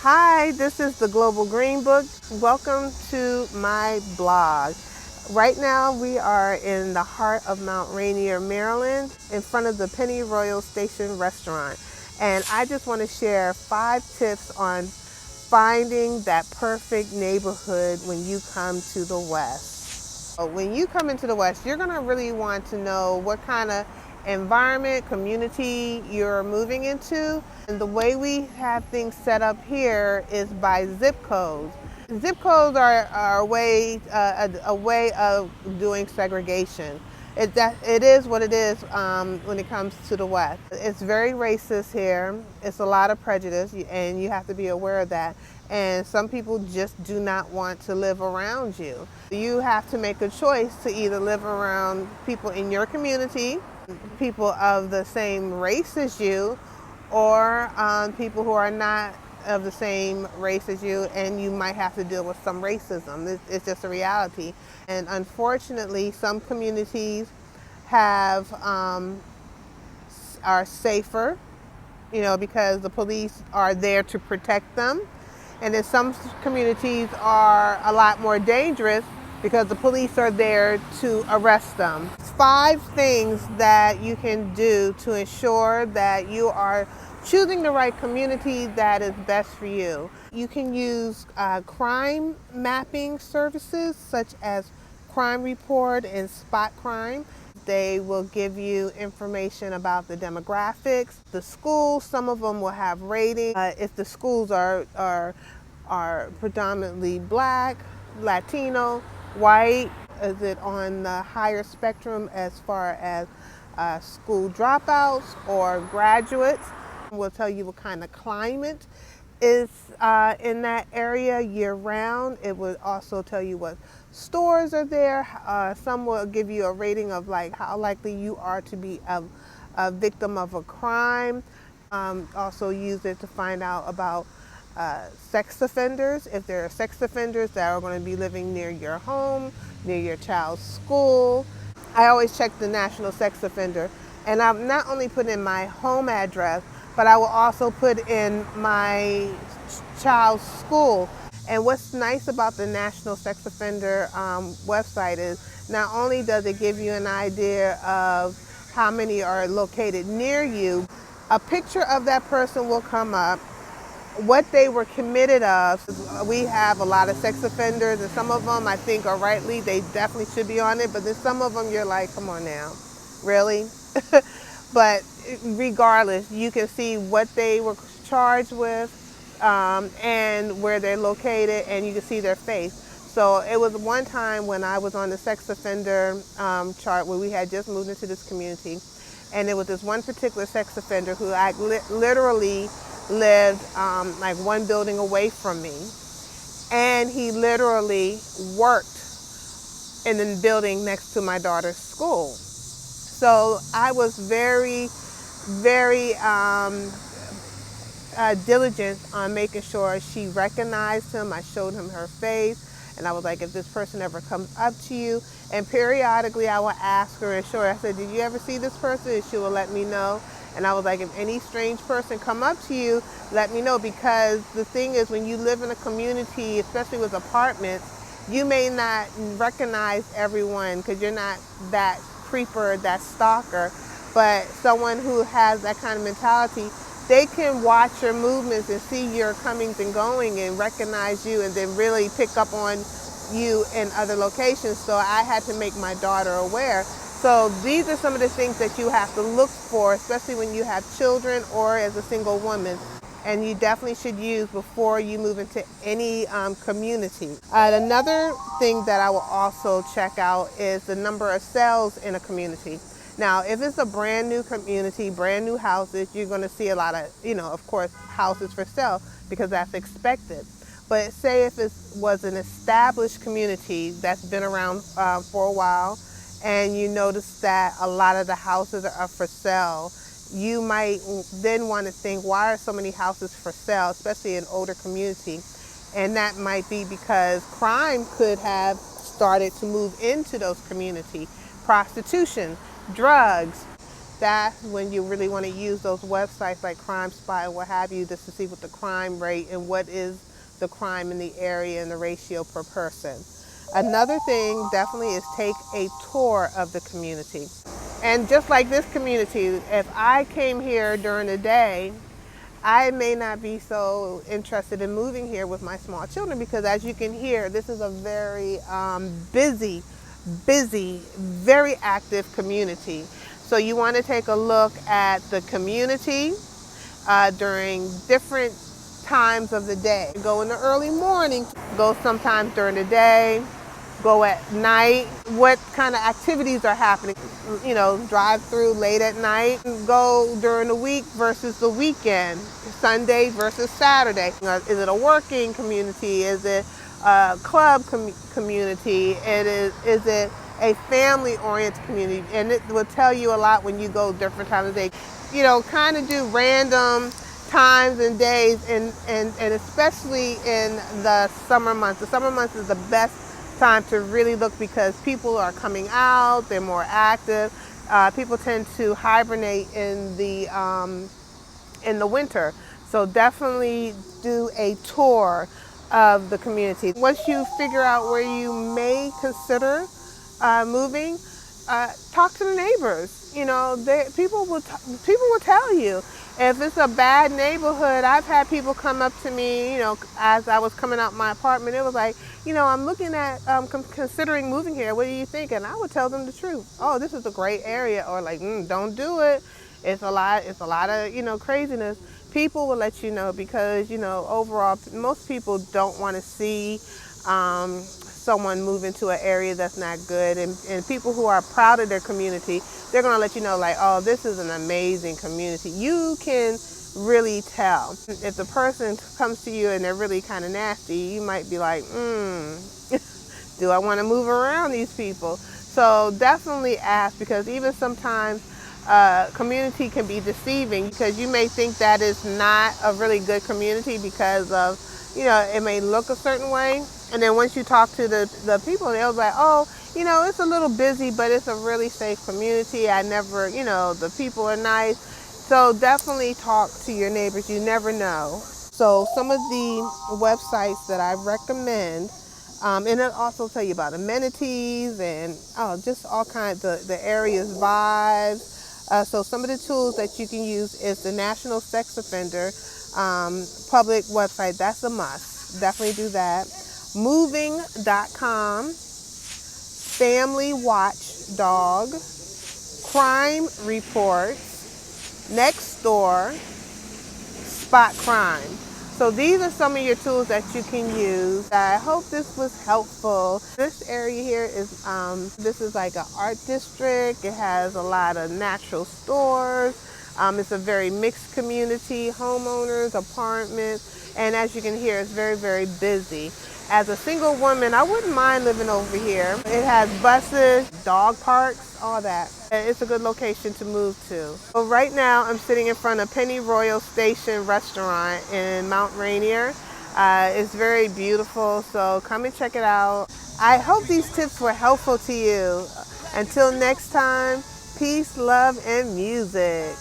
Hi, this is the Global Green Book. Welcome to my blog. Right now we are in the heart of Mount Rainier, Maryland, in front of the Pennyroyal Station restaurant. And I just want to share 5 tips on finding that perfect neighborhood when you come to the West. When you come into the West, you're going to really want to know what kind of environment, community you're moving into. And the way we have things set up here is by zip codes. Zip codes are a way of doing segregation. It is what it is when it comes to the West. It's very racist here. It's a lot of prejudice, and you have to be aware of that. And some people just do not want to live around you. You have to make a choice to either live around people in your community, people of the same race as you, or people who are not of the same race as you, and you might have to deal with some racism. It's just a reality. And unfortunately, some communities have are safer, because the police are there to protect them. And then some communities are a lot more dangerous because the police are there to arrest them. 5 things that you can do to ensure that you are choosing the right community that is best for you. You can use crime mapping services such as Crime Report and Spot Crime. They will give you information about the demographics. The schools, some of them will have ratings. If the schools are predominantly Black, Latino, white, is it on the higher spectrum as far as school dropouts or graduates? We'll tell you what kind of climate is in that area year round. It will also tell you what stores are there. Some will give you a rating of like how likely you are to be a victim of a crime. Also use it to find out about sex offenders, if there are sex offenders that are going to be living near your home, near your child's school. I always check the National Sex Offender, and I've not only put in my home address, but I will also put in my child's school. And what's nice about the National Sex Offender website is not only does it give you an idea of how many are located near you, a picture of that person will come up, what they were committed of. We have a lot of sex offenders, and some of them I think are rightly, they definitely should be on it, but then some of them you're like, come on now, really? But regardless, you can see what they were charged with and where they're located, and you can see their face. So it was one time when I was on the sex offender chart where we had just moved into this community, and there was this one particular sex offender who I literally lived like one building away from me, and he literally worked in the building next to my daughter's school. So I was very diligent on making sure she recognized him. I showed him her face, and I was like, if this person ever comes up to you, and periodically I will ask her, and sure, I said, did you ever see this person? And she will let me know. And I was like, if any strange person come up to you, let me know, because the thing is, when you live in a community, especially with apartments, you may not recognize everyone because you're not that creeper, that stalker, but someone who has that kind of mentality, they can watch your movements and see your comings and going and recognize you, and then really pick up on you in other locations. So I had to make my daughter aware. So these are some of the things that you have to look for, especially when you have children or as a single woman, and you definitely should use before you move into any community. Another thing that I will also check out is the number of cells in a community. Now, if it's a brand new community, brand new houses, you're going to see a lot of, of course, houses for sale, because that's expected. But say if it was an established community that's been around for a while, and you notice that a lot of the houses are up for sale, you might then want to think, why are so many houses for sale, especially in older community? And that might be because crime could have started to move into those communities. Prostitution, drugs, that's when you really want to use those websites like Crime Spot and what have you, just to see what the crime rate and what is the crime in the area and the ratio per person. Another thing definitely is take a tour of the community. And just like this community, if I came here during the day, I may not be so interested in moving here with my small children because, as you can hear, this is a very busy, very active community. So you want to take a look at the community during different times of the day. Go in the early morning, go sometimes during the day, go at night, what kind of activities are happening, you know, drive through late at night, go during the week versus the weekend, Sunday versus Saturday. Is it a working community? Is it a club community? Is it a family-oriented community? And it will tell you a lot when you go different times of day. You know, kind of do random times and days, and especially in the summer months. The summer months is the best time to really look because people are coming out, they're more active. People tend to hibernate in the winter. So definitely do a tour of the community. Once you figure out where you may consider moving, talk to the neighbors. You know, people will tell you. If it's a bad neighborhood, I've had people come up to me, you know, as I was coming out my apartment. It was like, you know, I'm looking at, considering moving here. What do you think? And I would tell them the truth. Oh, this is a great area. Or like, don't do it. It's a lot of, you know, craziness. People will let you know because, you know, overall, most people don't want to see someone move into an area that's not good. And people who are proud of their community, they're going to let you know, like, oh, this is an amazing community. You can really tell. If the person comes to you and they're really kind of nasty, you might be like, do I want to move around these people? So definitely ask, because even sometimes community can be deceiving, because you may think that is not a really good community because of, you know, it may look a certain way. And then once you talk to the people, they'll be like, oh, you know, it's a little busy, but it's a really safe community. I never, you know, the people are nice. So definitely talk to your neighbors. You never know. So some of the websites that I recommend, and it'll also tell you about amenities and just all kinds of the area's vibes. So some of the tools that you can use is the National Sex Offender public website. That's a must. Definitely do that. Moving.com, Family Watchdog, Crime Reports, Nextdoor, Spot Crime. So these are some of your tools that you can use. I hope this was helpful. This area here is, this is like an art district. It has a lot of natural stores. It's a very mixed community, homeowners, apartments, and as you can hear, it's very, very busy. As a single woman, I wouldn't mind living over here. It has buses, dog parks, all that. It's a good location to move to. So right now, I'm sitting in front of Penny Royal Station Restaurant in Mount Rainier. It's very beautiful, so come and check it out. I hope these tips were helpful to you. Until next time, peace, love, and music.